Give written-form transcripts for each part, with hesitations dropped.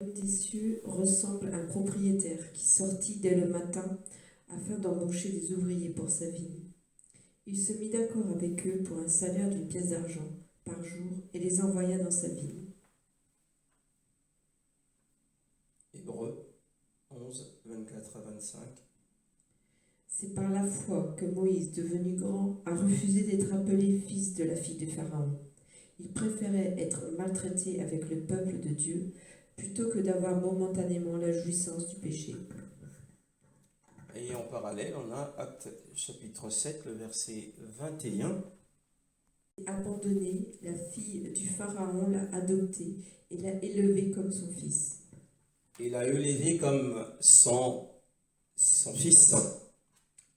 L'homme des cieux ressemble à un propriétaire qui sortit dès le matin afin d'embaucher des ouvriers pour sa vigne. Il se mit d'accord avec eux pour un salaire d'une pièce d'argent par jour et les envoya dans sa vigne. Hébreux 11, 24 à 25. C'est par la foi que Moïse, devenu grand, a refusé d'être appelé fils de la fille de Pharaon. Il préférait être maltraité avec le peuple de Dieu plutôt que d'avoir momentanément la jouissance du péché. Et en parallèle, on a Actes chapitre 7, le verset 21. Abandonné, la fille du Pharaon l'a adopté et l'a élevé comme son fils. Il l'a élevé comme son fils.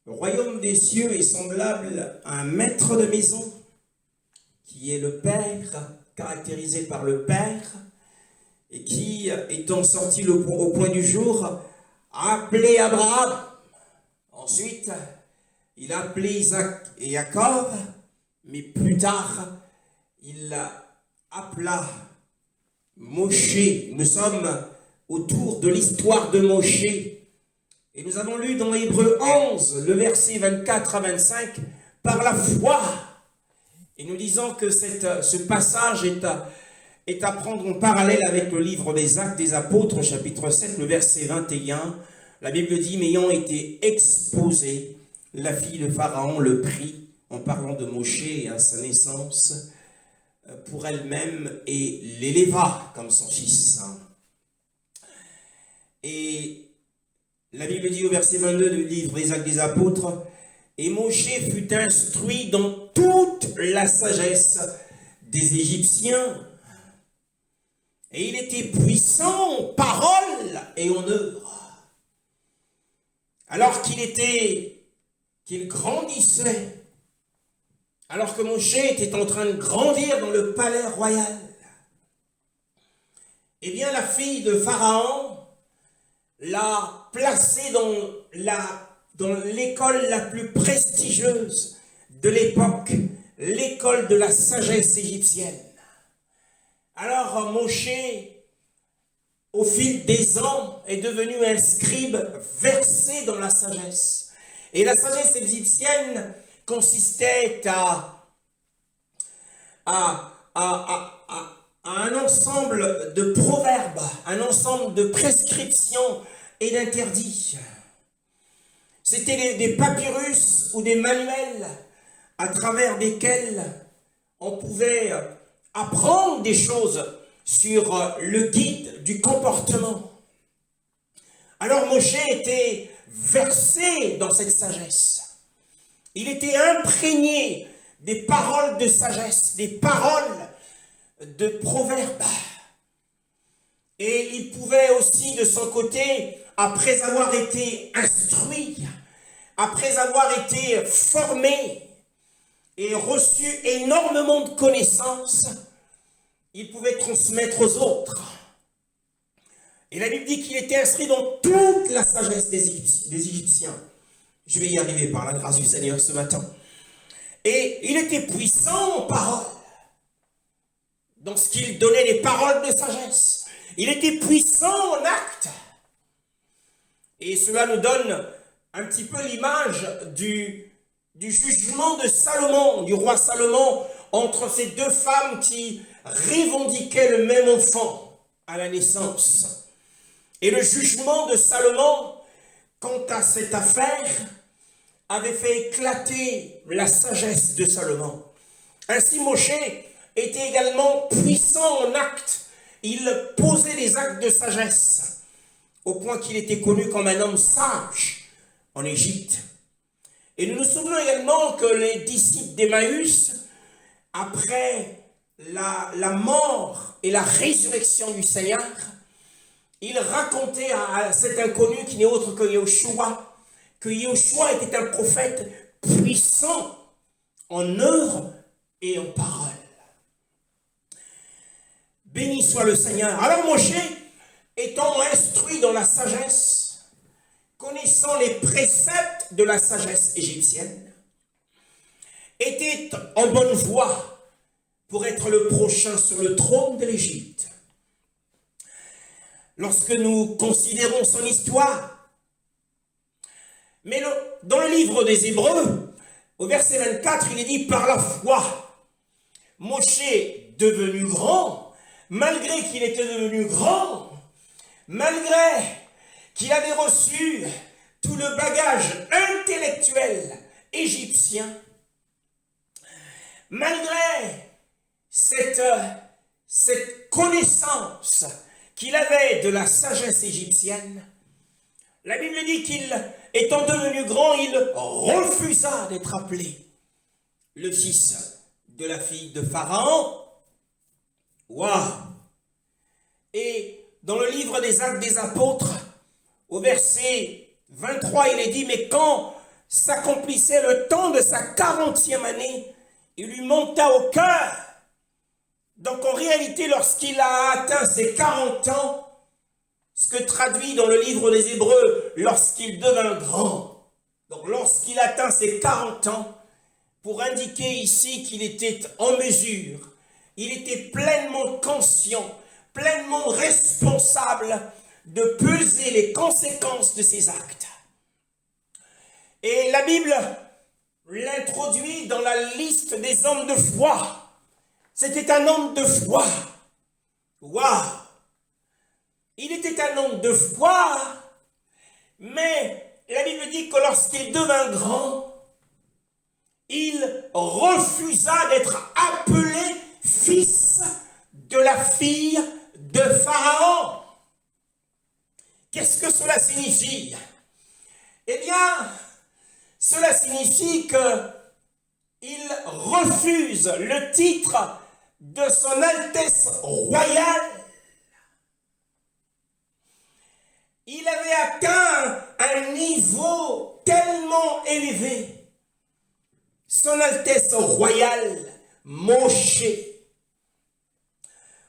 Le royaume des cieux est semblable à un maître de maison qui est le Père, caractérisé par le Père, et qui, étant sorti au point du jour, a appelé Abraham. Ensuite, il a appelé Isaac et Jacob, mais plus tard, il appela Moshe. Nous sommes autour de l'histoire de Moshe. Et nous avons lu dans Hébreux 11, le verset 24 à 25, par la foi. Et nous disons que ce passage est à prendre en parallèle avec le livre des Actes des Apôtres, chapitre 7, le verset 21. La Bible dit, mais ayant été exposée, la fille de Pharaon le prit, en parlant de Moshe et à sa naissance, pour elle-même, et l'éleva comme son fils. Et la Bible dit au verset 22 du livre des Actes des Apôtres, et Moshe fut instruit dans toute la sagesse des Égyptiens, et il était puissant en parole et en œuvre. Alors qu'il grandissait, alors que Moshe était en train de grandir dans le palais royal, eh bien la fille de Pharaon l'a placé dans l'école la plus prestigieuse de l'époque, l'école de la sagesse égyptienne. Alors Moshe, au fil des ans, est devenu un scribe versé dans la sagesse. Et la sagesse égyptienne consistait à un ensemble de proverbes, un ensemble de prescriptions et d'interdits. C'était des papyrus ou des manuels à travers desquels on pouvait apprendre des choses sur le guide du comportement. Alors Moshe était versé dans cette sagesse. Il était imprégné des paroles de sagesse, des paroles de proverbes. Et il pouvait aussi, de son côté, après avoir été instruit, après avoir été formé et reçu énormément de connaissances, il pouvait transmettre aux autres. Et la Bible dit qu'il était instruit dans toute la sagesse des Égyptiens. Je vais y arriver par la grâce du Seigneur ce matin. Et il était puissant en parole, dans ce qu'il donnait les paroles de sagesse. Il était puissant en acte. Et cela nous donne un petit peu l'image du jugement de Salomon, du roi Salomon, entre ces deux femmes qui revendiquaient le même enfant à la naissance. Et le jugement de Salomon, quant à cette affaire, avait fait éclater la sagesse de Salomon. Ainsi, Moshe était également puissant en actes. Il posait des actes de sagesse, au point qu'il était connu comme un homme sage en Égypte. Et nous nous souvenons également que les disciples d'Emmaüs, après la mort et la résurrection du Seigneur, ils racontaient à cet inconnu qui n'est autre que Yeshua, que Yeshua était un prophète puissant en œuvre et en parole. Béni soit le Seigneur. Alors Moshe, étant instruit dans la sagesse, connaissant les préceptes de la sagesse égyptienne, était en bonne voie pour être le prochain sur le trône de l'Égypte. lorsque nous considérons son histoire. Mais dans le livre des Hébreux, au verset 24, il est dit « Par la foi, Moshe, devenu grand, malgré qu'il était devenu grand, malgré qu'il avait reçu tout le bagage intellectuel égyptien, malgré cette connaissance qu'il avait de la sagesse égyptienne, la Bible dit qu'il, étant devenu grand, il refusa d'être appelé le fils de la fille de Pharaon. Waouh! Et dans le livre des Actes des Apôtres, au verset 23, il est dit, mais quand s'accomplissait le temps de sa 40e année, il lui monta au cœur. Donc en réalité, lorsqu'il a atteint ses 40 ans, ce que traduit dans le livre des Hébreux, lorsqu'il devint grand, donc lorsqu'il atteint ses 40 ans, pour indiquer ici qu'il était en mesure, il était pleinement conscient, pleinement responsable de peser les conséquences de ses actes. Et la Bible l'introduit dans la liste des hommes de foi. C'était un homme de foi. Waouh! Il était un homme de foi, mais la Bible dit que lorsqu'il devint grand, il refusa d'être appelé fils de la fille de Pharaon. Qu'est-ce que cela signifie? Eh bien, cela signifie qu'il refuse le titre de son Altesse royale. Il avait atteint un niveau tellement élevé. Son Altesse royale, Moshe.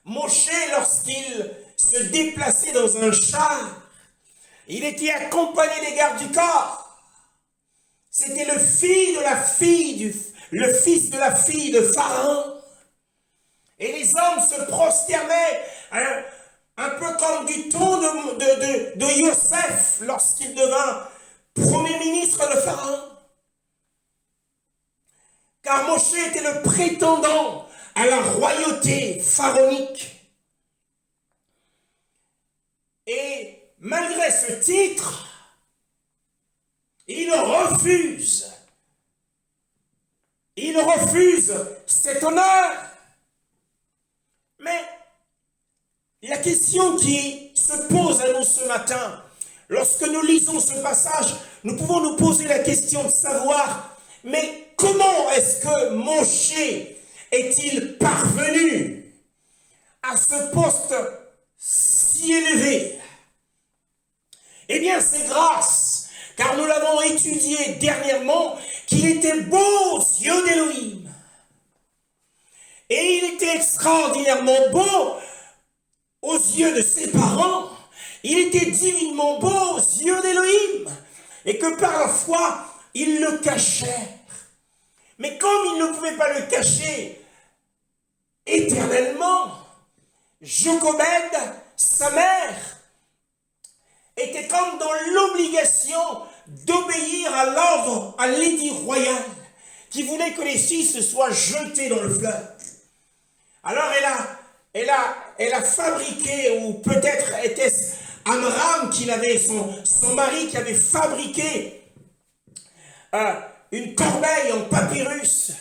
Moshe, lorsqu'il se déplaçait dans un char, il était accompagné des gardes du corps. C'était le fils de la fille de Pharaon. Et les hommes se prosternaient, un peu comme du temps de Yosef lorsqu'il devint premier ministre de Pharaon. Car Moshe était le prétendant à la royauté pharaonique. Et malgré ce titre, il refuse cet honneur. Mais la question qui se pose à nous ce matin, lorsque nous lisons ce passage, nous pouvons nous poser la question de savoir, mais comment est-ce que Moshe est-il parvenu à ce poste si élevé? Eh bien, c'est grâce, car nous l'avons étudié dernièrement, qu'il était beau aux yeux d'Élohim. Et il était extraordinairement beau aux yeux de ses parents. Il était divinement beau aux yeux d'Élohim. Et que par la foi, ils le cachèrent. Mais comme ils ne pouvaient pas le cacher éternellement, Jochebed, sa mère, était comme dans l'obligation d'obéir à l'ordre, à l'édit royal, qui voulait que les fils soient jetés dans le fleuve. Alors elle a fabriqué, ou peut-être était-ce Amram qui avait, son mari qui avait fabriqué une corbeille en papyrus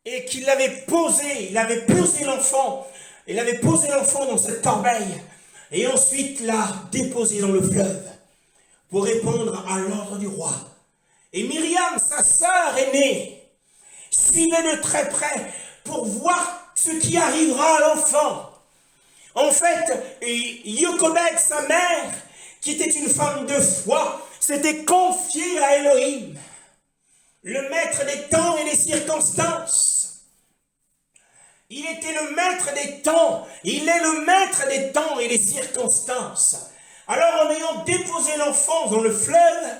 et qu'il l'avait posé, il avait posé l'enfant dans cette corbeille et ensuite l'a déposé dans le fleuve pour répondre à l'ordre du roi. Et Myriam, sa sœur aînée, suivait de très près pour voir ce qui arrivera à l'enfant. En fait, Jochebed, sa mère, qui était une femme de foi, s'était confiée à Elohim, le maître des temps et des circonstances. Il était le maître des temps, il est le maître des temps et des circonstances. Alors, en ayant déposé l'enfant dans le fleuve,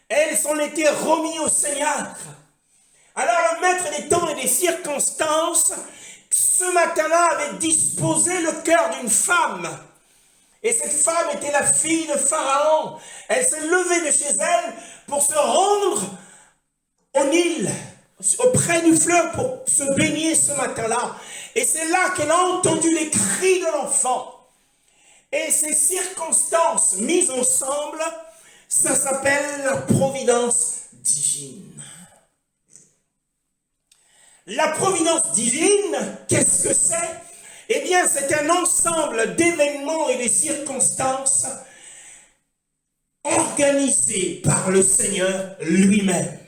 elle s'en était remise au Seigneur. Alors, le maître des temps et des circonstances, ce matin-là, avait disposé le cœur d'une femme Et cette femme était la fille de Pharaon. Elle s'est levée de chez elle pour se rendre au Nil, auprès du fleuve, pour se baigner ce matin-là. Et c'est là qu'elle a entendu les cris de l'enfant. Et ces circonstances mises ensemble, ça s'appelle la providence divine. La providence divine, qu'est-ce que c'est? Eh bien, c'est un ensemble d'événements et de circonstances organisés par le Seigneur lui-même.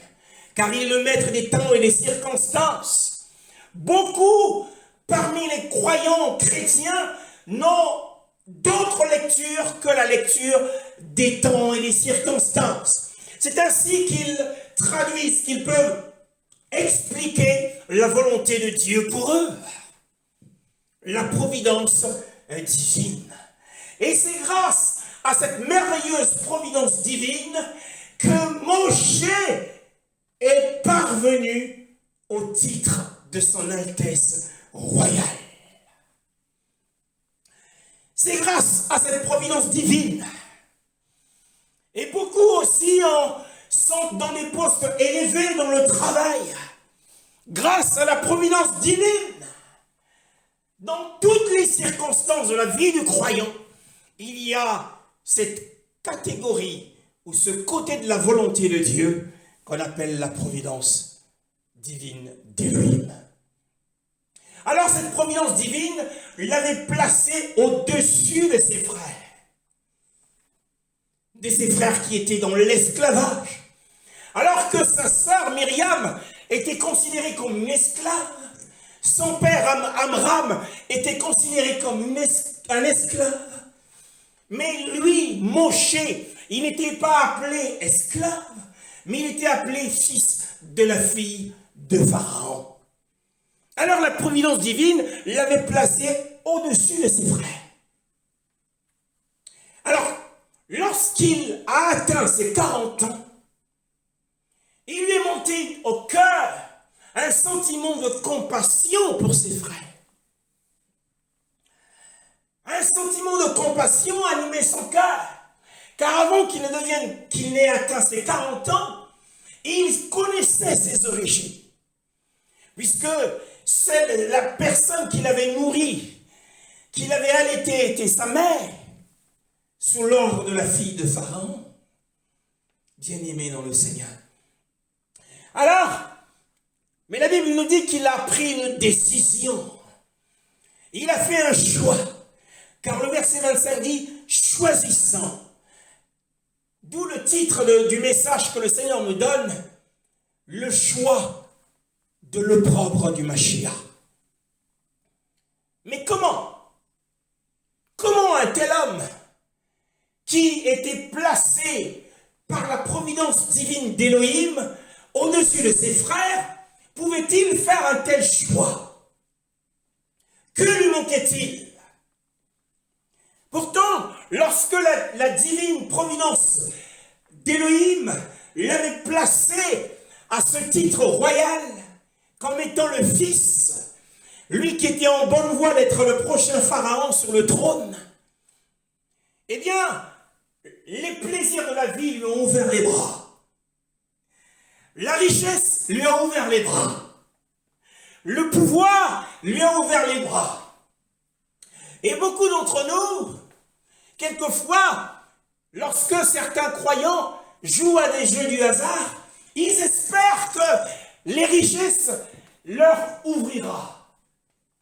Car il est le maître des temps et des circonstances. Beaucoup parmi les croyants chrétiens n'ont d'autre lecture que la lecture des temps et des circonstances. C'est ainsi qu'ils traduisent, qu'ils peuvent expliquer la volonté de Dieu pour eux. La providence divine. Et c'est grâce à cette merveilleuse providence divine que Moïse est parvenu au titre de son Altesse royale. C'est grâce à cette providence divine. Et beaucoup aussi sont dans des postes élevés dans le travail. Grâce à la providence divine. Dans toutes les circonstances de la vie du croyant, il y a cette catégorie ou ce côté de la volonté de Dieu qu'on appelle la providence divine d'Élohim. Alors cette providence divine l'avait placé au-dessus de ses frères. De ses frères qui étaient dans l'esclavage. Alors que sa sœur Myriam était considérée comme une esclave, son père Amram était considéré comme un esclave. Mais lui, Moshe, il n'était pas appelé esclave, mais il était appelé fils de la fille de Pharaon. Alors la providence divine l'avait placé au-dessus de ses frères. Alors, lorsqu'il a atteint ses 40 ans, il lui est monté au cœur un sentiment de compassion pour ses frères. Un sentiment de compassion animait son cœur. Car avant qu'il n'ait atteint ses 40 ans, il connaissait ses origines. Puisque c'est la personne qui l'avait nourri, qui l'avait allaité, était sa mère, sous l'ordre de la fille de Pharaon, bien-aimée dans le Seigneur. Alors, mais la Bible nous dit qu'il a pris une décision. Il a fait un choix. Car le verset 25 dit « choisissant ». D'où le titre du message que le Seigneur nous donne, « Le choix de l'opprobre du Mashiach ». Mais comment? Comment un tel homme qui était placé par la providence divine d'Élohim au-dessus de ses frères pouvait-il faire un tel choix? Que lui manquait-il? Pourtant, lorsque la divine providence d'Élohim l'avait placé à ce titre royal, comme étant le fils, lui qui était en bonne voie d'être le prochain pharaon sur le trône, eh bien, les plaisirs de la vie lui ont ouvert les bras. La richesse lui a ouvert les bras. Le pouvoir lui a ouvert les bras. Et beaucoup d'entre nous, quelquefois, lorsque certains croyants jouent à des jeux du hasard, ils espèrent que les richesses leur ouvrira,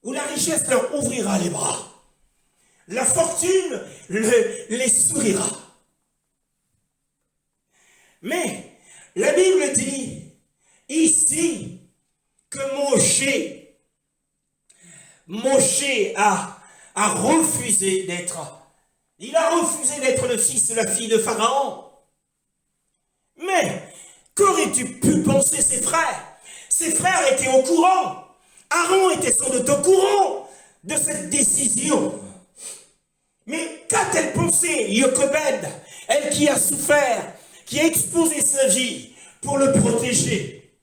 ou la richesse leur ouvrira les bras. La fortune les sourira. Mais la Bible dit ici que Moshe a refusé d'être. Il a refusé d'être le fils de la fille de Pharaon. Mais qu'auraient-tu pu penser ses frères? Ses frères étaient au courant. Aaron était sans doute au courant de cette décision. Mais qu'a-t-elle pensé Jochebed, elle qui a souffert, qui a exposé sa vie pour le protéger?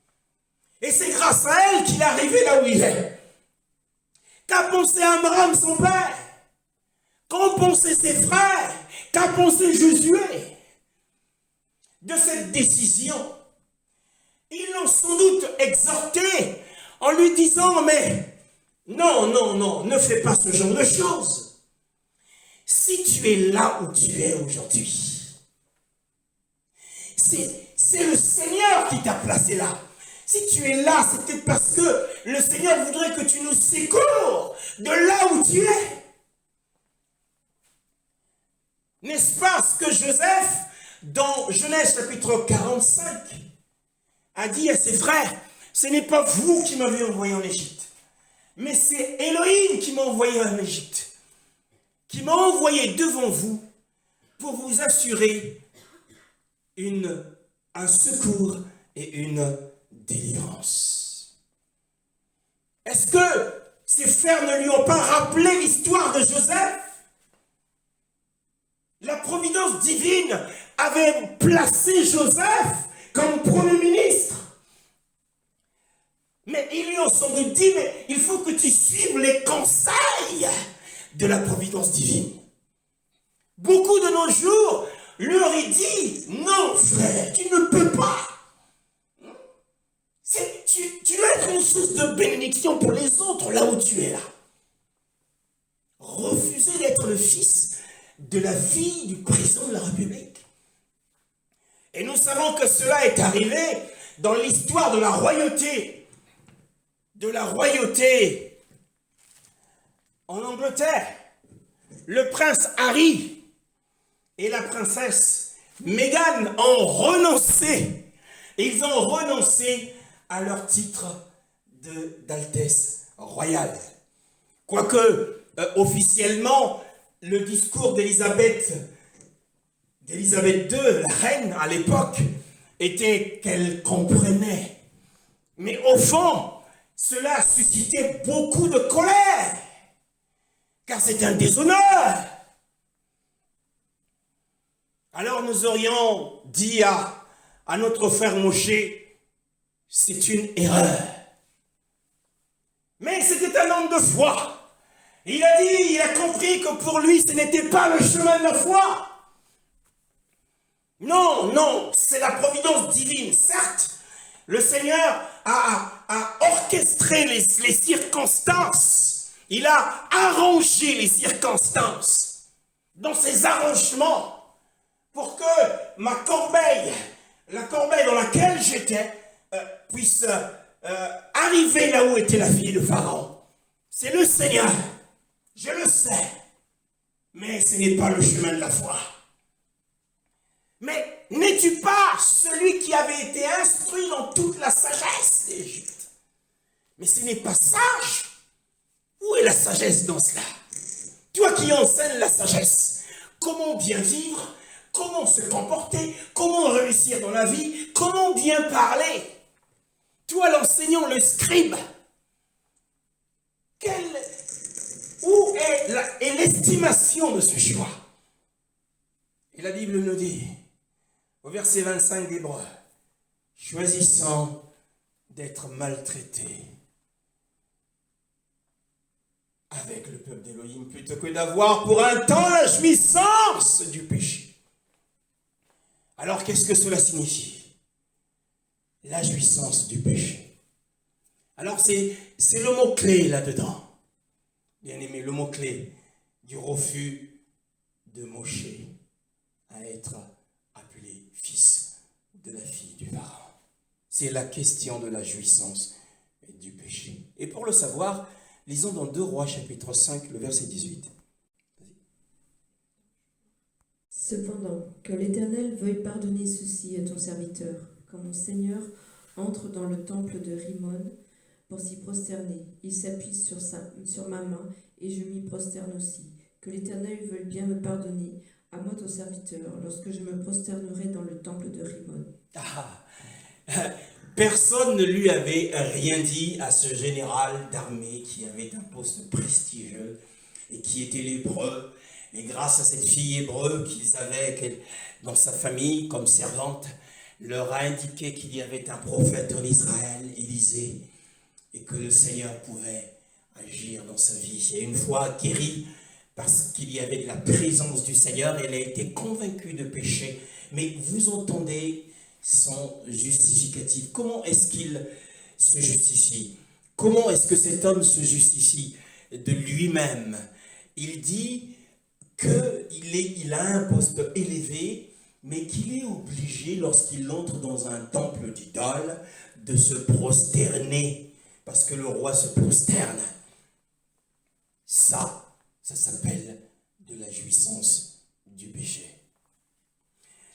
Et c'est grâce à elle qu'il est arrivé là où il est. Qu'a pensé Amram, son père, Qu'ont pensé ses frères? Qu'a pensé Josué de cette décision? Ils l'ont sans doute exhorté en lui disant, mais non, non, non, ne fais pas ce genre de choses. Si tu es là où tu es aujourd'hui, c'est le Seigneur qui t'a placé là. Si tu es là, c'est peut-être parce que le Seigneur voudrait que tu nous secours de là où tu es. N'est-ce pas ce que Joseph, dans Genèse chapitre 45, a dit à ses frères, ce n'est pas vous qui m'avez envoyé en Égypte, mais c'est Elohim qui m'a envoyé en Égypte, qui m'a envoyé devant vous pour vous assurer un secours et une délivrance. Est-ce que ses frères ne lui ont pas rappelé l'histoire de Joseph? La providence divine avait placé Joseph comme premier ministre. Mais ils lui ont sans doute dit, mais il faut que tu suives les conseils de la providence divine. Beaucoup de nos jours leur ont dit, non frère, tu ne peux pas. Tu dois être une source de bénédiction pour les autres là où tu es là. Refuser d'être le fils de la fille du président de la République. Et nous savons que cela est arrivé dans l'histoire de la royauté. De la royauté en Angleterre. Le prince Harry et la princesse Meghan ont renoncé. Ils ont renoncé à leur titre d'altesse royale. Quoique, officiellement, le discours d'Élisabeth II, la reine à l'époque, était qu'elle comprenait. Mais au fond, cela a suscité beaucoup de colère, car c'est un déshonneur. Alors nous aurions dit à notre frère Moshe, c'est une erreur. Mais c'était un homme de foi. Il a compris que pour lui, ce n'était pas le chemin de la foi. Non, non, c'est la providence divine. Certes, le Seigneur a orchestré les circonstances. Il a arrangé les circonstances dans ses arrangements pour que ma corbeille, la corbeille dans laquelle j'étais, puisse arriver là où était la fille de Pharaon. C'est le Seigneur, je le sais, mais ce n'est pas le chemin de la foi. Mais n'es-tu pas celui qui avait été instruit dans toute la sagesse d'Égypte? Mais ce n'est pas sage. Où est la sagesse dans cela? Toi qui enseignes la sagesse, comment bien vivre, comment se comporter, comment réussir dans la vie, comment bien parler. Toi l'enseignant, le scribe, où est l'estimation de ce choix? Et la Bible nous dit, au verset 25 d'Hébreux, choisissant d'être maltraités avec le peuple d'Élohim plutôt que d'avoir pour un temps la jouissance du péché. Alors qu'est-ce que cela signifie? La jouissance du péché. Alors c'est le mot-clé là-dedans. Bien aimé, le mot-clé du refus de Moshe à être appelé fils de la fille du Pharaon. C'est la question de la jouissance du péché. Et pour le savoir, lisons dans 2 Rois chapitre 5, le verset 18. Cependant, que l'Éternel veuille pardonner ceci à ton serviteur, quand mon Seigneur entre dans le temple de Rimon pour s'y prosterner. Il s'appuie sur ma main et je m'y prosterne aussi. Que l'Éternel veuille bien me pardonner, à moi ton serviteur, lorsque je me prosternerai dans le temple de Rimon. Personne ne lui avait rien dit à ce général d'armée qui avait un poste prestigieux et qui était l'hébreu. Et grâce à cette fille hébreu qu'ils avaient dans sa famille comme servante, leur a indiqué qu'il y avait un prophète en Israël, Élisée, et que le Seigneur pouvait agir dans sa vie. Et une fois guéri parce qu'il y avait de la présence du Seigneur, elle a été convaincue de péché. Mais vous entendez son justificatif. Comment est-ce qu'il se justifie? Comment est-ce que cet homme se justifie de lui-même? Il dit qu'il a un poste élevé, mais qu'il est obligé, lorsqu'il entre dans un temple d'idole, de se prosterner, parce que le roi se prosterne. Ça s'appelle de la jouissance du péché.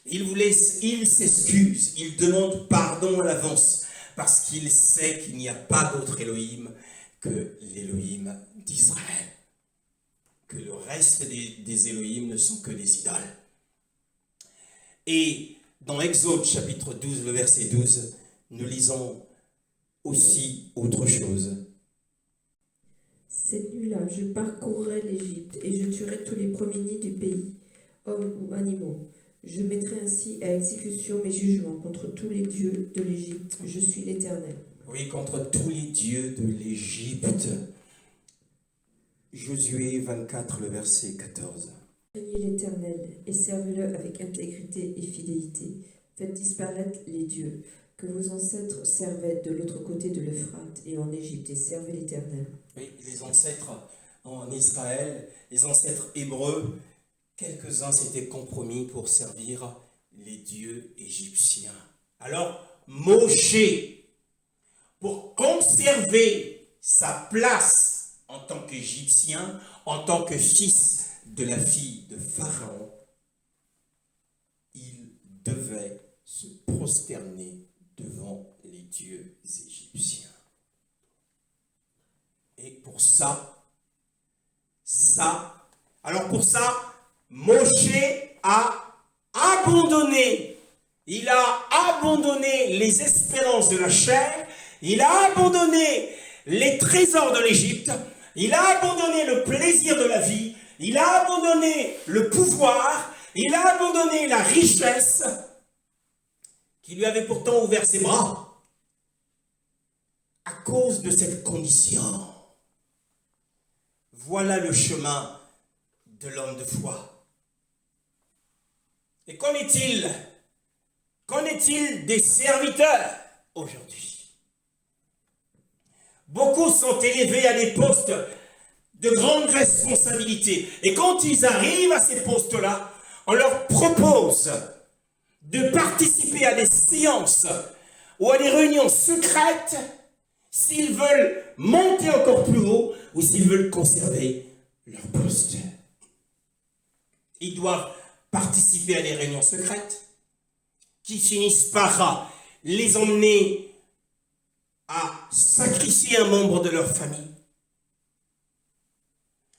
Il s'excuse, il demande pardon à l'avance, parce qu'il sait qu'il n'y a pas d'autre Elohim que l'Elohim d'Israël. Que le reste des Elohim ne sont que des idoles. Et dans Exode chapitre 12, le verset 12, nous lisons aussi autre chose. Cette nuit-là, je parcourrai l'Égypte et je tuerai tous les premiers-nés du pays, hommes ou animaux. Je mettrai ainsi à exécution mes jugements contre tous les dieux de l'Égypte. Je suis l'Éternel. Oui, contre tous les dieux de l'Égypte. Josué 24, le verset 14. Craignez l'Éternel et servez-le avec intégrité et fidélité. Faites disparaître les dieux que vos ancêtres servaient de l'autre côté de l'Euphrate et en Égypte, et servez l'Éternel. Oui, les ancêtres en Israël, les ancêtres hébreux, quelques-uns s'étaient compromis pour servir les dieux égyptiens. Alors, Moshe, pour conserver sa place en tant qu'Égyptien, en tant que fils de la fille de Pharaon, il devait se prosterner devant les dieux égyptiens. Et pour ça, Moshe a abandonné. Il a abandonné les espérances de la chair. Il a abandonné les trésors de l'Égypte. Il a abandonné le plaisir de la vie. Il a abandonné le pouvoir. Il a abandonné la richesse qui lui avait pourtant ouvert ses bras. À cause de cette condition, voilà le chemin de l'homme de foi. Et qu'en est-il? Qu'en est-il des serviteurs aujourd'hui? Beaucoup sont élevés à des postes de grande responsabilité. Et quand ils arrivent à ces postes-là, on leur propose de participer à des séances ou à des réunions secrètes s'ils veulent monter encore plus haut ou s'ils veulent conserver leur poste. Ils doivent participer à des réunions secrètes qui finissent par les emmener à sacrifier un membre de leur famille.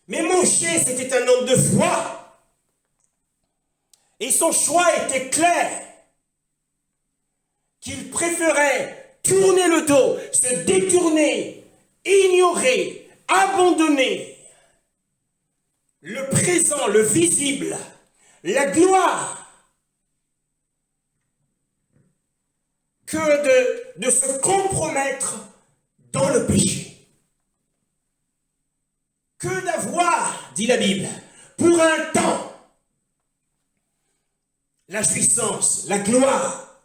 Mais Moshe, c'était un homme de foi. Et son choix était clair. Qu'il préférait tourner le dos, se détourner, ignorer, abandonner le présent, le visible, la gloire, que de se compromettre dans le péché. Que d'avoir, dit la Bible, pour un temps, la jouissance, la gloire,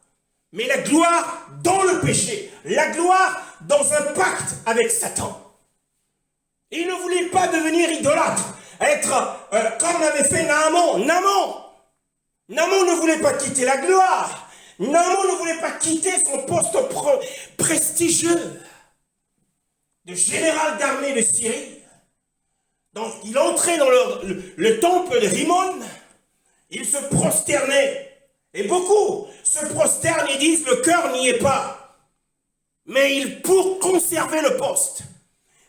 mais la gloire dans le péché, la gloire dans un pacte avec Satan. Il ne voulait pas devenir idolâtre, être comme l'avait fait Naaman. Naaman ne voulait pas quitter la gloire. Naaman ne voulait pas quitter son poste prestigieux de général d'armée de Syrie. Donc il entrait dans le temple de Rimon, il se prosternait. Et beaucoup se prosternent et disent le cœur n'y est pas. Mais pour conserver le poste.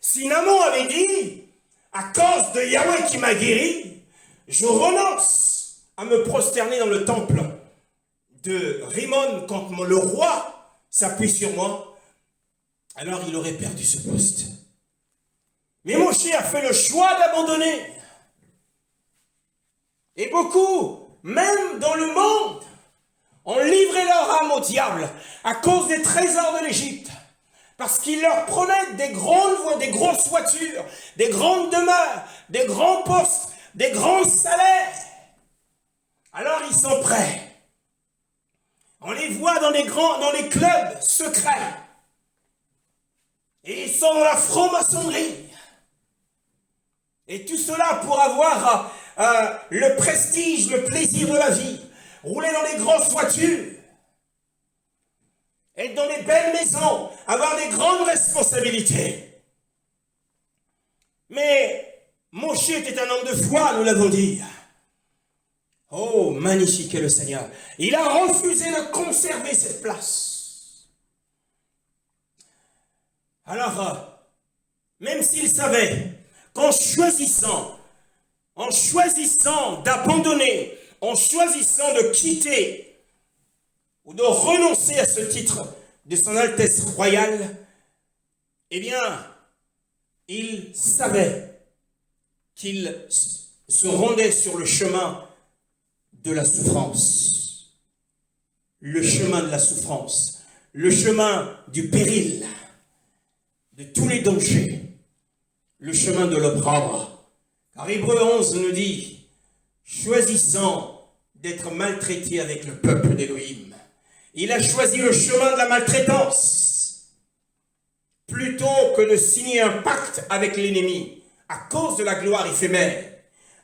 Si Naaman avait dit, à cause de Yahweh qui m'a guéri, je renonce à me prosterner dans le temple de Rimon quand le roi s'appuie sur moi, alors il aurait perdu ce poste. Mais Moshe a fait le choix d'abandonner. Et beaucoup, même dans le monde, ont livré leur âme au diable à cause des trésors de l'Égypte. Parce qu'ils leur promettent des grandes voies, des grosses voitures, des grandes demeures, des grands postes, des grands salaires. Alors ils sont prêts. On les voit dans les clubs secrets. Et ils sont dans la franc-maçonnerie. Et tout cela pour avoir le prestige, le plaisir de la vie. Rouler dans les grosses voitures. Être dans les belles maisons. Avoir des grandes responsabilités. Mais Moshe était un homme de foi, nous l'avons dit. Oh, magnifique est le Seigneur. Il a refusé de conserver cette place. Alors, même s'il savait qu'en choisissant d'abandonner, en choisissant de quitter ou de renoncer à ce titre de son Altesse royale, eh bien, il savait qu'il se rendait sur le chemin de la souffrance. Le chemin de la souffrance. Le chemin du péril. De tous les dangers. Le chemin de l'opprobre. Car Hébreux 11 nous dit, choisissant d'être maltraité avec le peuple d'Élohim. Il a choisi le chemin de la maltraitance. Plutôt que de signer un pacte avec l'ennemi. À cause de la gloire éphémère.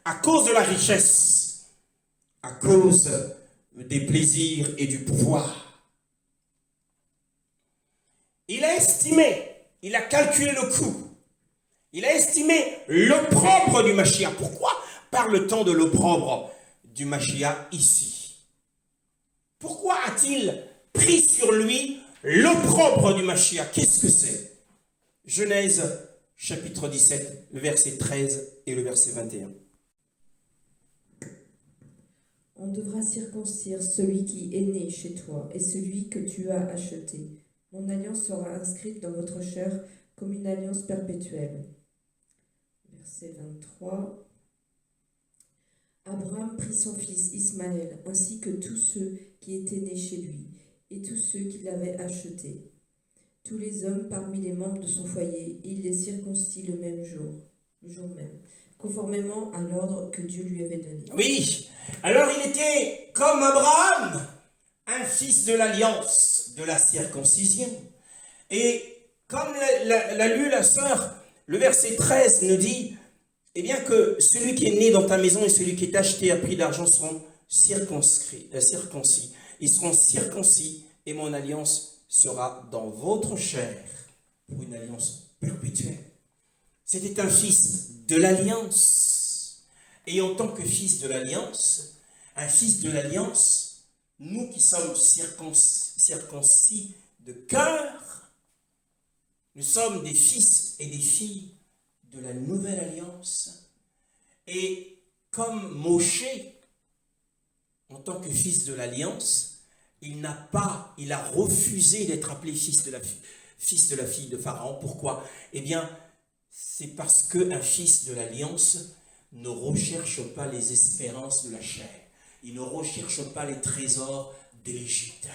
À cause de la richesse. À cause des plaisirs et du pouvoir. Il a estimé, il a calculé le coût. Il a estimé l'opprobre du Mashiach. Pourquoi parle-t-on de l'opprobre du Mashiach ici? Pourquoi a-t-il pris sur lui l'opprobre du Mashiach? Qu'est-ce que c'est? Genèse chapitre 17, le verset 13 et le verset 21. On devra circoncire celui qui est né chez toi et celui que tu as acheté. Mon alliance sera inscrite dans votre chair comme une alliance perpétuelle. Verset 23. Abraham prit son fils Ismaël, ainsi que tous ceux qui étaient nés chez lui, et tous ceux qui l'avaient acheté. Tous les hommes parmi les membres de son foyer, il les circoncit le jour même, conformément à l'ordre que Dieu lui avait donné. Oui, alors il était comme Abraham, un fils de l'alliance, de la circoncision. Et comme l'a lu la sœur, le verset 13 nous dit, eh bien que celui qui est né dans ta maison et celui qui est acheté à prix d'argent seront circoncis. Ils seront circoncis et mon alliance sera dans votre chair pour une alliance perpétuelle. C'était un fils de l'alliance. Et en tant que fils de l'alliance, un fils de l'alliance, nous qui sommes circoncis de cœur, nous sommes des fils et des filles de la nouvelle alliance. Et comme Moshe, en tant que fils de l'alliance, il a refusé d'être appelé fils de la fille de Pharaon. Pourquoi? Eh bien, c'est parce qu'un fils de l'alliance ne recherche pas les espérances de la chair. Il ne recherche pas les trésors de l'Égypte.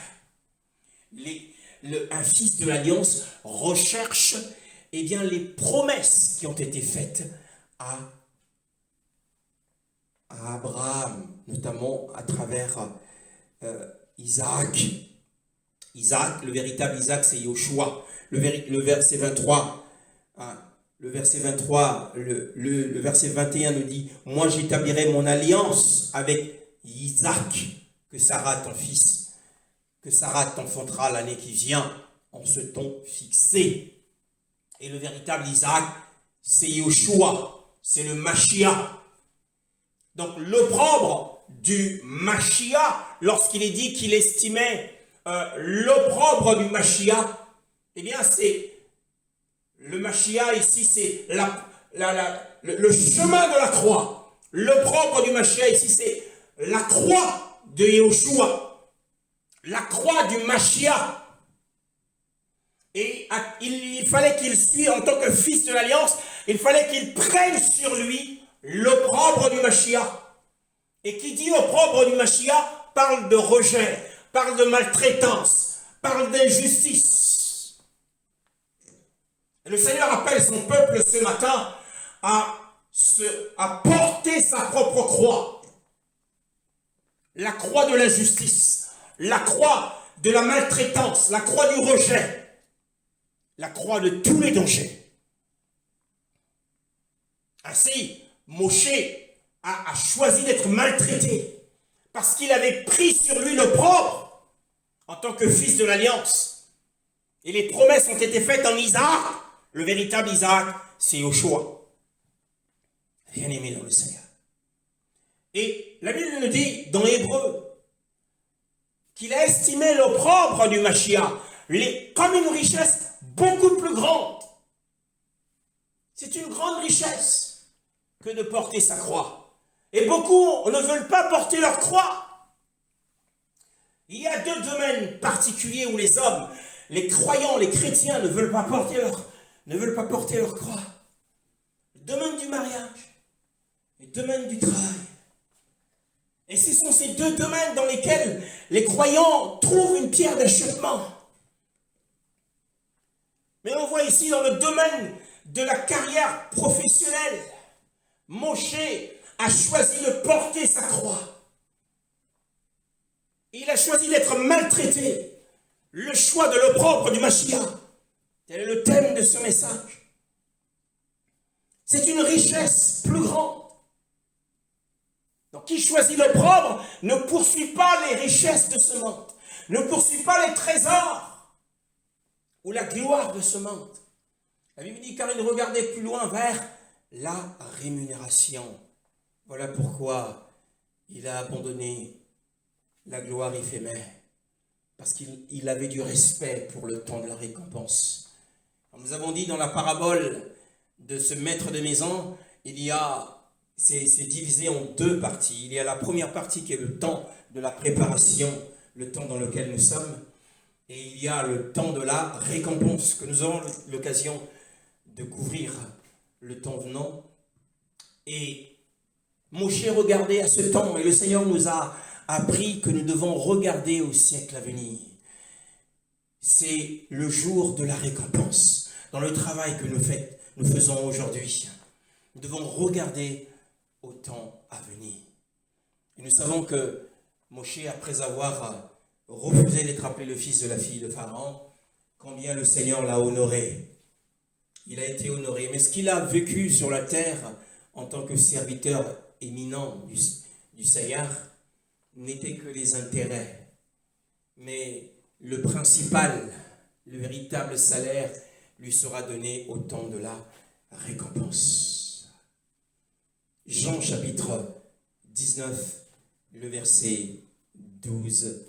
Un fils de l'alliance recherche eh bien, les promesses qui ont été faites à Abraham, notamment à travers Isaac. Isaac, le véritable Isaac, c'est Yoshua. Le verset 23, le verset 23, le verset 21 nous dit « Moi j'établirai mon alliance avec Isaac, que Sarah t'enfantera l'année qui vient, en ce temps fixé. » Et le véritable Isaac, c'est Yoshua, c'est le Mashiach. Donc l'opprobre du Mashiach, lorsqu'il est dit qu'il estimait l'opprobre du Mashiach, eh bien c'est le Mashiach ici, c'est le chemin de la croix. L'opprobre du Mashiach ici, c'est la croix de Yoshua, la croix du Mashiach. Et il fallait qu'il suive en tant que fils de l'alliance, il fallait qu'il prenne sur lui l'opprobre du Mashiach. Et qui dit opprobre du Mashiach parle de rejet, parle de maltraitance, parle d'injustice. Et le Seigneur appelle son peuple ce matin à a porté sa propre croix. La croix de l'injustice, la croix de la maltraitance, la croix du rejet, la croix de tous les dangers. Ainsi, Moshe a choisi d'être maltraité parce qu'il avait pris sur lui l'opprobre en tant que fils de l'Alliance. Et les promesses ont été faites en Isaac. Le véritable Isaac, c'est Yoshua. Bien-aimé dans le Seigneur. Et la Bible nous dit dans Hébreu qu'il a estimé l'opprobre du Mashiach comme une richesse beaucoup plus grande. C'est une grande richesse que de porter sa croix. Et beaucoup ne veulent pas porter leur croix. Il y a deux domaines particuliers où les hommes, les croyants, les chrétiens ne veulent pas porter leur croix. Le domaine du mariage, le domaine du travail. Et ce sont ces deux domaines dans lesquels les croyants trouvent une pierre d'achoppement. Mais on voit ici dans le domaine de la carrière professionnelle, Moshe a choisi de porter sa croix. Il a choisi d'être maltraité. Le choix de l'opprobre du Mashiach. Tel est le thème de ce message. C'est une richesse plus grande. Donc, qui choisit l'opprobre ne poursuit pas les richesses de ce monde, ne poursuit pas les trésors ou la gloire de ce monde. La Bible dit car il regardait plus loin vers la rémunération. Voilà pourquoi il a abandonné la gloire éphémère, parce qu'il avait du respect pour le temps de la récompense. Nous avons dit dans la parabole de ce maître de maison, c'est divisé en deux parties. Il y a la première partie qui est le temps de la préparation, le temps dans lequel nous sommes, et il y a le temps de la récompense que nous aurons l'occasion de couvrir le temps venant. Et Moshe regardait à ce temps, et le Seigneur nous a appris que nous devons regarder au siècle à venir. C'est le jour de la récompense. Dans le travail que nous faisons aujourd'hui, nous devons regarder au temps à venir. Et nous savons que Moshe, après avoir refusé d'être appelé le fils de la fille de Pharaon, combien le Seigneur l'a honoré. Il a été honoré. Mais ce qu'il a vécu sur la terre en tant que serviteur éminent du Seigneur n'était que les intérêts. Mais le principal, le véritable salaire lui sera donné au temps de la récompense. Jean chapitre 19, le verset 12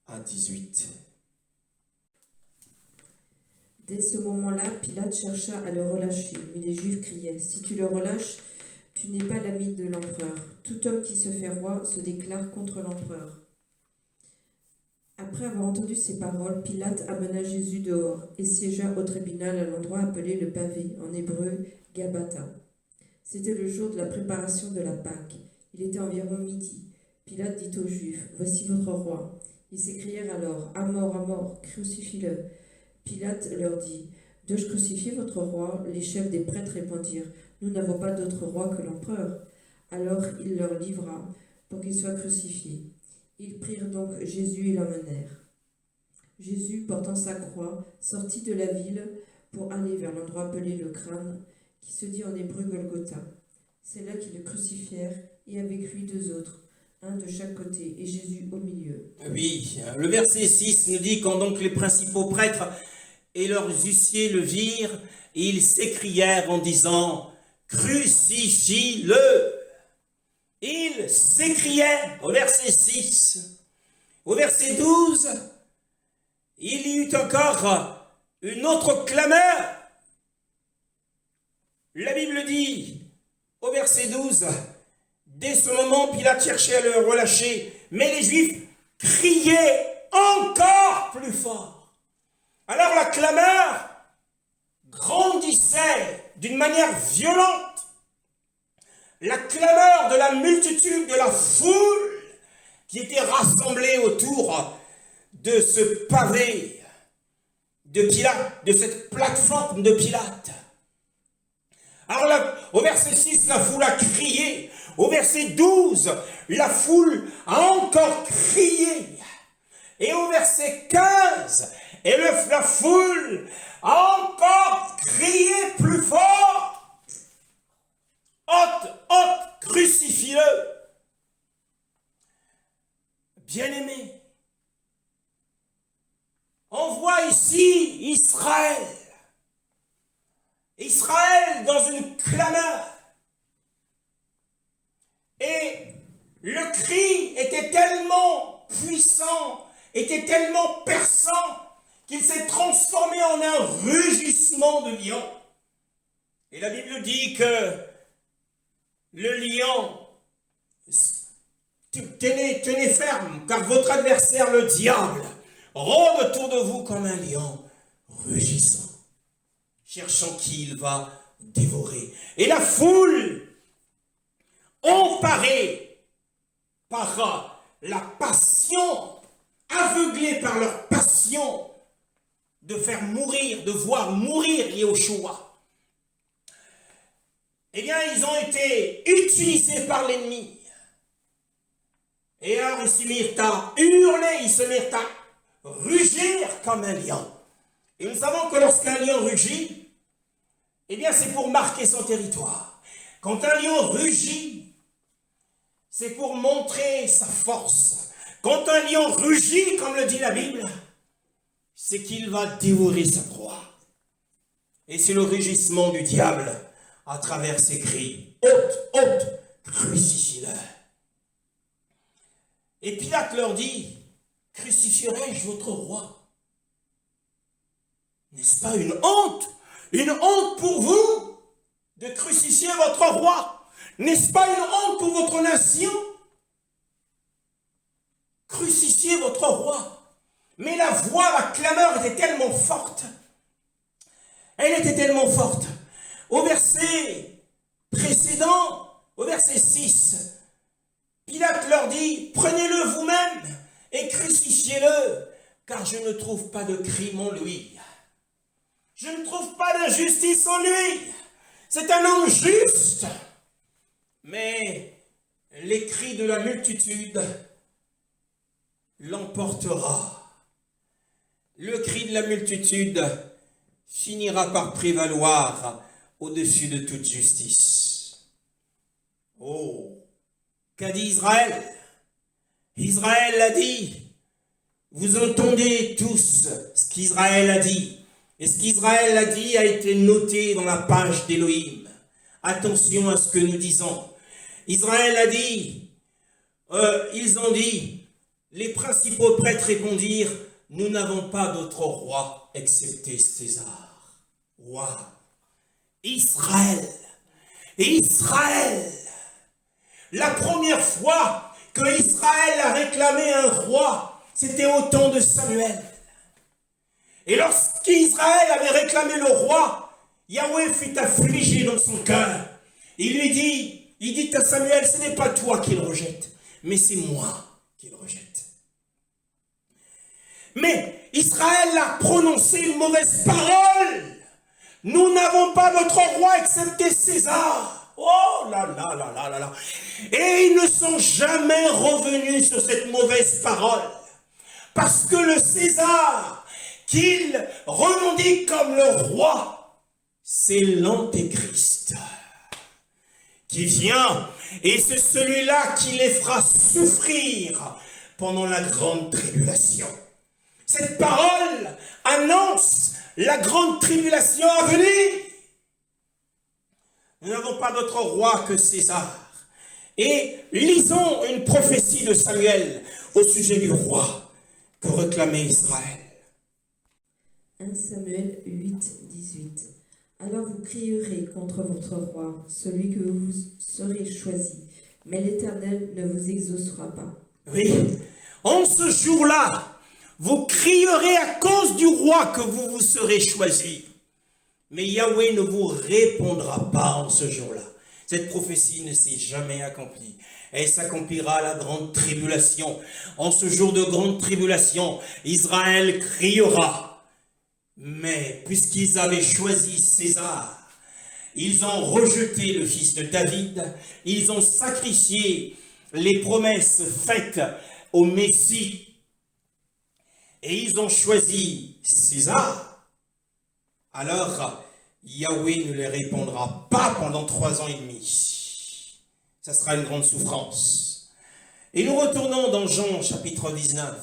à 18. Dès ce moment-là, Pilate chercha à le relâcher, mais les Juifs criaient « Si tu le relâches, tu n'es pas l'ami de l'empereur. Tout homme qui se fait roi se déclare contre l'empereur. » Après avoir entendu ces paroles, Pilate amena Jésus dehors et siégea au tribunal à l'endroit appelé le pavé, en hébreu Gabbatha. C'était le jour de la préparation de la Pâque. Il était environ midi. Pilate dit aux Juifs « Voici votre roi. » Ils s'écrièrent alors « À mort, crucifie-le !» Pilate leur dit « Dois-je crucifier votre roi ?» Les chefs des prêtres répondirent « Nous n'avons pas d'autre roi que l'empereur. » Alors il leur livra pour qu'il soit crucifié. Ils prirent donc Jésus et l'emmenèrent. Jésus, portant sa croix, sortit de la ville pour aller vers l'endroit appelé le crâne, qui se dit en hébreu Golgotha. C'est là qu'ils le crucifièrent, et avec lui deux autres, un de chaque côté, et Jésus au milieu. Oui, le verset 6 nous dit quand donc les principaux prêtres et leurs huissiers le virent, ils s'écrièrent en disant « Crucifie-le » Ils s'écriaient au verset 6. Au verset 12, il y eut encore une autre clameur. La Bible dit, au verset 12, dès ce moment, Pilate cherchait à le relâcher, mais les Juifs criaient encore plus fort. Alors la clameur grandissait d'une manière violente. La clameur de la multitude, de la foule qui était rassemblée autour de ce pavé de Pilate, de cette plateforme de Pilate. Alors au verset 6, la foule a crié. Au verset 12, la foule a encore crié. Et au verset 15, la foule a encore crié plus fort. Ôte, ôte, crucifie-le. Bien-aimé, on voit ici Israël. Israël dans une clameur. Et le cri était tellement puissant, était tellement perçant, qu'il s'est transformé en un rugissement de lion. Et la Bible dit que le lion, tenez ferme, car votre adversaire, le diable, rôde autour de vous comme un lion rugissant, cherchant qui il va dévorer. Et la foule, emparée par la passion, aveuglés par leur passion de faire mourir, de voir mourir Yeshua, eh bien, ils ont été utilisés par l'ennemi. Et alors, ils se mirent à hurler, ils se mirent à rugir comme un lion. Et nous savons que lorsqu'un lion rugit, eh bien, c'est pour marquer son territoire. Quand un lion rugit, c'est pour montrer sa force. Quand un lion rugit, comme le dit la Bible, c'est qu'il va dévorer sa proie. Et c'est le rugissement du diable à travers ses cris. Ôte, ôte, crucifie-le. Et Pilate leur dit, crucifierai-je votre roi? N'est-ce pas une honte? Une honte pour vous de crucifier votre roi? N'est-ce pas une honte pour votre nation? Crucifiez votre roi. Mais la voix, la clameur était tellement forte. Elle était tellement forte. Au verset précédent, au verset 6, Pilate leur dit, prenez-le vous-même et crucifiez-le, car je ne trouve pas de crime en lui. Je ne trouve pas d'injustice en lui. C'est un homme juste. Mais les cris de la multitude l'emportera. Le cri de la multitude finira par prévaloir au-dessus de toute justice. Oh, qu'a dit Israël? Israël a dit, vous entendez tous ce qu'Israël a dit. Et ce qu'Israël a dit a été noté dans la page d'Élohim. Attention à ce que nous disons. Israël a dit, ils ont dit, les principaux prêtres répondirent, nous n'avons pas d'autre roi excepté César. Waouh! Israël! Israël! La première fois que Israël a réclamé un roi, c'était au temps de Samuel. Et lorsqu'Israël avait réclamé le roi, Yahweh fut affligé dans son cœur. Il dit à Samuel, ce n'est pas toi qu'il rejette, mais c'est moi qu'il rejette. Mais Israël a prononcé une mauvaise parole. Nous n'avons pas d'autre roi excepté César. Oh là là là là là là. Et ils ne sont jamais revenus sur cette mauvaise parole. Parce que le César qu'il revendique comme le roi, c'est l'Antéchrist qui vient. Et c'est celui-là qui les fera souffrir pendant la grande tribulation. Cette parole annonce la grande tribulation à venir. Nous n'avons pas d'autre roi que César. Et lisons une prophétie de Samuel au sujet du roi que réclamait Israël. 1 Samuel 8, 18. Alors vous crierez contre votre roi, celui que vous serez choisi, mais l'Éternel ne vous exaucera pas. Oui, en ce jour-là, vous crierez à cause du roi que vous vous serez choisi. Mais Yahweh ne vous répondra pas en ce jour-là. Cette prophétie ne s'est jamais accomplie. Elle s'accomplira à la grande tribulation. En ce jour de grande tribulation, Israël criera. Mais puisqu'ils avaient choisi César, Ils ont rejeté le fils de David. Ils ont sacrifié les promesses faites au Messie. Et ils ont choisi César. Alors, Yahweh ne les répondra pas pendant 3 ans et demi. Ça sera une grande souffrance. Et nous retournons dans Jean chapitre 19.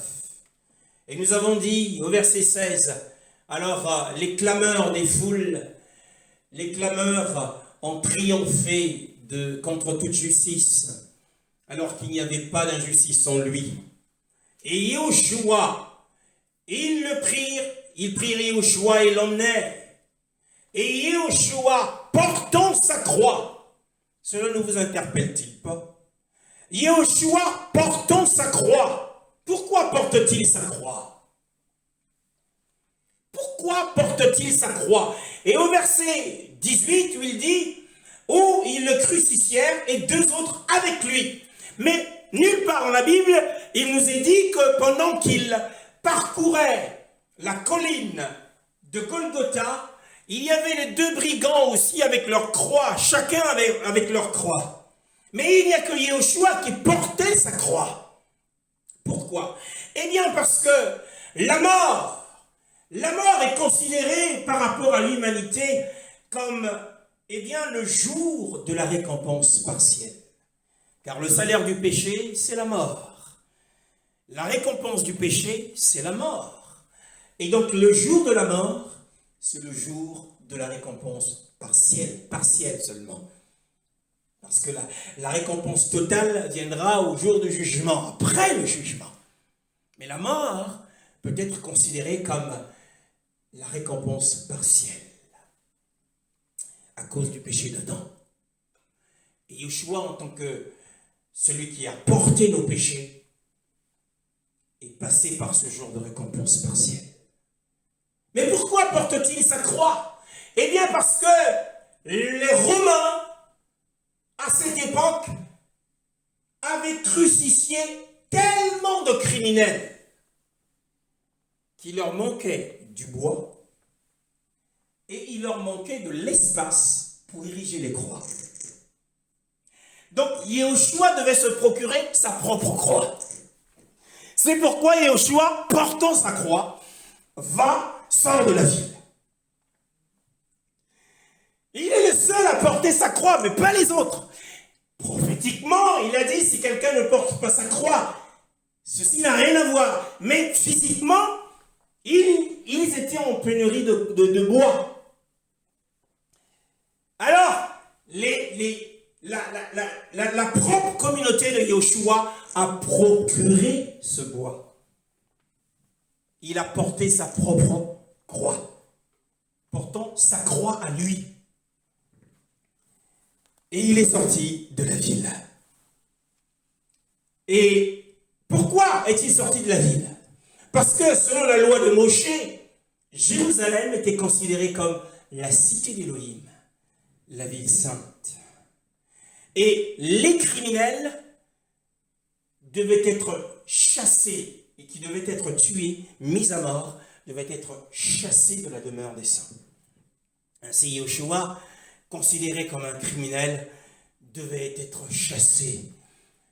Et nous avons dit au verset 16, alors les clameurs des foules, les clameurs ont triomphé contre toute justice, alors qu'il n'y avait pas d'injustice en lui. Et Yahushua, ils prirent Yahushua et l'emmenèrent. Et Yahushua, portant sa croix, cela ne vous interpelle-t-il pas? Yahushua, portant sa croix. Pourquoi porte-t-il sa croix? Pourquoi porte-t-il sa croix? Et au verset 18, où il dit, où ils le crucifièrent et 2 autres avec lui. Mais nulle part dans la Bible, il nous est dit que pendant qu'il parcourait la colline de Golgotha, il y avait les 2 brigands aussi avec leur croix, chacun avec leur croix. Mais il n'y a que Yahushua qui portait sa croix. Pourquoi? Eh bien parce que la mort est considérée par rapport à l'humanité comme le jour de la récompense partielle. Car le salaire du péché, c'est la mort. La récompense du péché, c'est la mort. Et donc le jour de la mort, c'est le jour de la récompense partielle seulement. Parce que la récompense totale viendra au jour du jugement, après le jugement. Mais la mort peut être considérée comme la récompense partielle, à cause du péché d'Adam. Et Yeshua, en tant que celui qui a porté nos péchés, est passé par ce jour de récompense partielle. Mais pourquoi porte-t-il sa croix? Eh bien parce que les Romains, à cette époque, avaient crucifié tellement de criminels qu'il leur manquait du bois et il leur manquait de l'espace pour ériger les croix. Donc Yahushua devait se procurer sa propre croix. C'est pourquoi Yahushua, portant sa croix, sort de la ville. Il est le seul à porter sa croix, mais pas les autres. Prophétiquement, il a dit, si quelqu'un ne porte pas sa croix, ceci n'a rien à voir. Mais physiquement, ils étaient en pénurie de bois. Alors, la propre communauté de Yahushua a procuré ce bois. Il a porté sa propre croix, portant sa croix à lui. Et il est sorti de la ville. Et pourquoi est-il sorti de la ville? Parce que selon la loi de Moshe, Jérusalem était considérée comme la cité d'Élohim, la ville sainte. Et les criminels devaient être chassés et qui devaient être tués, mis à mort, devaient être chassés de la demeure des saints. Ainsi, Yahushua, considéré comme un criminel, devait être chassé.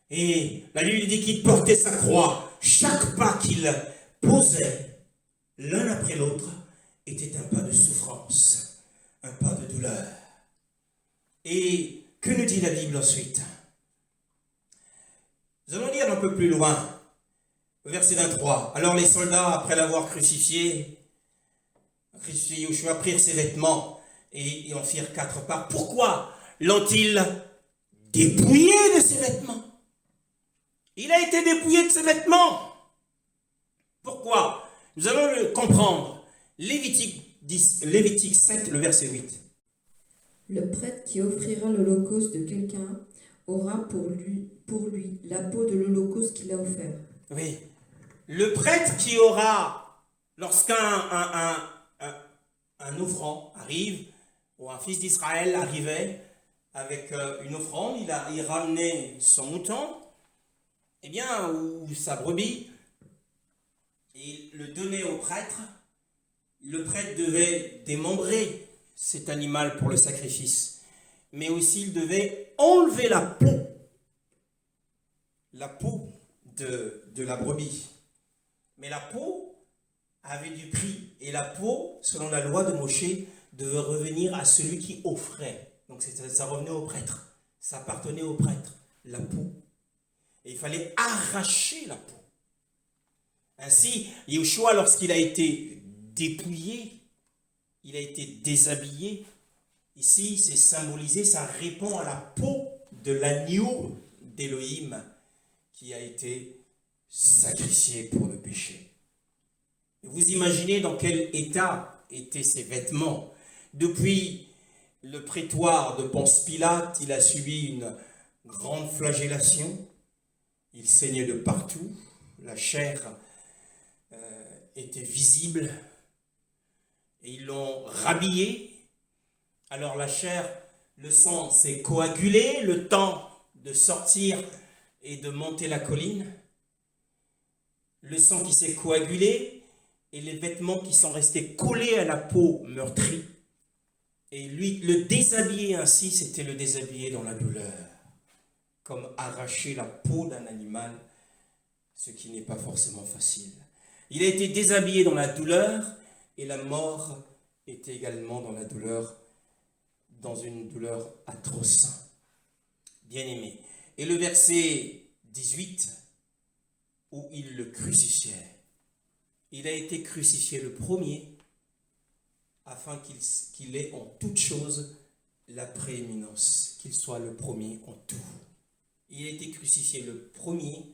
Et la Bible dit qu'il portait sa croix. Chaque pas qu'il posait, l'un après l'autre, était un pas de souffrance, un pas de douleur. Et que nous dit la Bible ensuite? Nous allons lire un peu plus loin, au verset 23. Alors les soldats, après l'avoir crucifié, Yahushua, prirent ses vêtements et en firent 4 parts. Pourquoi l'ont-ils dépouillé de ses vêtements? Il a été dépouillé de ses vêtements. Pourquoi? Nous allons le comprendre. Lévitique 7, le verset 8. Le prêtre qui offrira l'holocauste de quelqu'un aura pour lui la peau de l'holocauste qu'il a offert. Oui. Le prêtre qui aura, lorsqu'un offrant arrive, ou un fils d'Israël arrivait avec une offrande, il ramenait son mouton, ou sa brebis, et il le donnait au prêtre. Le prêtre devait démembrer cet animal pour le sacrifice, mais aussi il devait enlever la peau de la brebis. Mais la peau avait du prix, et la peau, selon la loi de Moshe, devait revenir à celui qui offrait. Donc ça revenait au prêtre, ça appartenait au prêtre, la peau. Et il fallait arracher la peau. Ainsi, Yeshua, lorsqu'il a été dépouillé, il a été déshabillé. Ici, c'est symbolisé, ça répond à la peau de l'agneau d'Élohim qui a été sacrifié pour le péché. Vous imaginez dans quel état étaient ses vêtements. Depuis le prétoire de Ponce Pilate, il a subi une grande flagellation. Il saignait de partout. La chair était visible. Et ils l'ont rhabillé. Alors la chair, le sang s'est coagulé. Le temps de sortir et de monter la colline. Le sang qui s'est coagulé et les vêtements qui sont restés collés à la peau meurtrie. Et lui, le déshabiller ainsi, c'était le déshabiller dans la douleur. Comme arracher la peau d'un animal, ce qui n'est pas forcément facile. Il a été déshabillé dans la douleur et la mort était également dans la douleur, dans une douleur atroce. Bien-aimé. Et le verset 18, où il le crucifiait. Il a été crucifié le premier, afin qu'il ait en toute chose la prééminence, qu'il soit le premier en tout. Il a été crucifié le premier,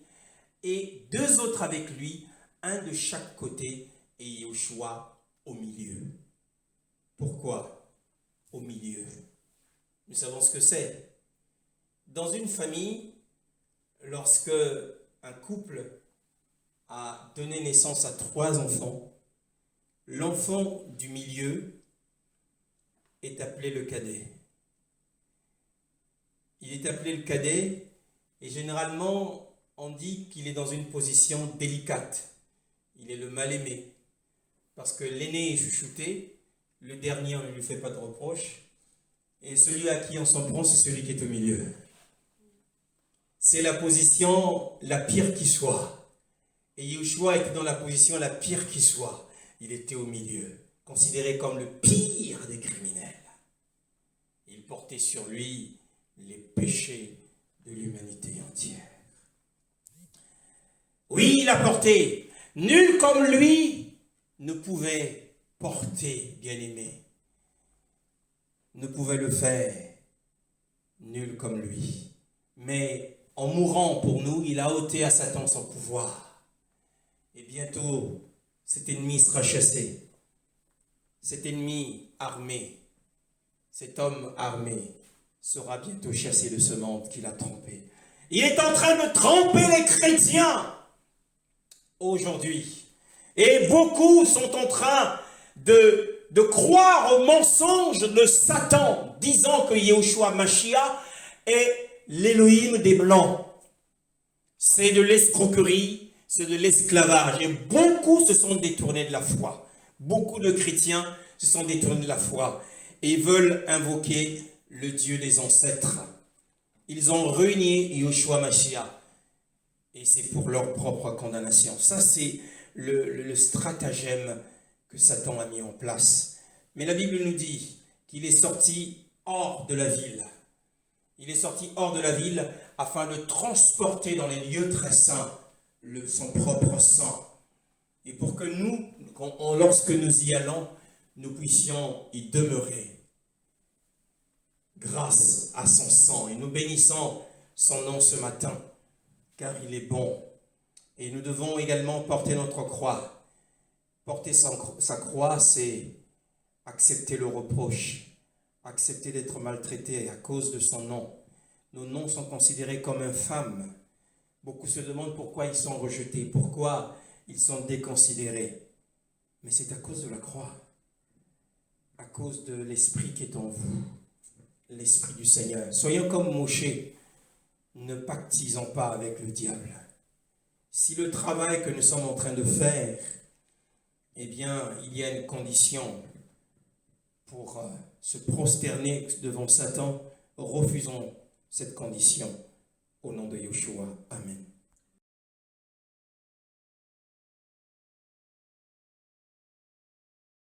et deux autres avec lui, un de chaque côté, et Yeshua au milieu. Pourquoi au milieu? Nous savons ce que c'est. Dans une famille, lorsque un couple a donné naissance à 3 enfants, l'enfant du milieu est appelé le cadet. Il est appelé le cadet et généralement on dit qu'il est dans une position délicate. Il est le mal-aimé parce que l'aîné est chouchouté, le dernier on ne lui fait pas de reproches et celui à qui on s'en prend c'est celui qui est au milieu. C'est la position la pire qui soit. Et Yeshua était dans la position la pire qui soit. Il était au milieu, considéré comme le pire des criminels. Il portait sur lui les péchés de l'humanité entière. Oui, il a porté. Nul comme lui ne pouvait porter, bien-aimé. Ne pouvait le faire. Nul comme lui. Mais en mourant pour nous, il a ôté à Satan son pouvoir. Et bientôt, cet ennemi sera chassé. Cet ennemi armé, cet homme armé, sera bientôt chassé de ce monde qu'il a trompé. Il est en train de tromper les chrétiens aujourd'hui. Et beaucoup sont en train de croire au mensonge de Satan, disant que Yeshua Mashiach est l'Élohim des Blancs. C'est de l'escroquerie. C'est de l'esclavage. Et beaucoup se sont détournés de la foi. Beaucoup de chrétiens se sont détournés de la foi. Et veulent invoquer le Dieu des ancêtres. Ils ont renié Yeshua Mashiach. Et c'est pour leur propre condamnation. Ça, c'est le stratagème que Satan a mis en place. Mais la Bible nous dit qu'il est sorti hors de la ville. Il est sorti hors de la ville afin de transporter dans les lieux très saints son propre sang. Et pour que nous, lorsque nous y allons, nous puissions y demeurer grâce à son sang. Et nous bénissons son nom ce matin, car il est bon. Et nous devons également porter notre croix. Porter sa croix, c'est accepter le reproche, accepter d'être maltraité à cause de son nom. Nos noms sont considérés comme infâmes. Beaucoup se demandent pourquoi ils sont rejetés, pourquoi ils sont déconsidérés. Mais c'est à cause de la croix, à cause de l'Esprit qui est en vous, l'Esprit du Seigneur. Soyons comme Moshe, ne pactisons pas avec le diable. Si le travail que nous sommes en train de faire, eh bien, il y a une condition pour se prosterner devant Satan. Refusons cette condition au nom de Yeshua. Amen.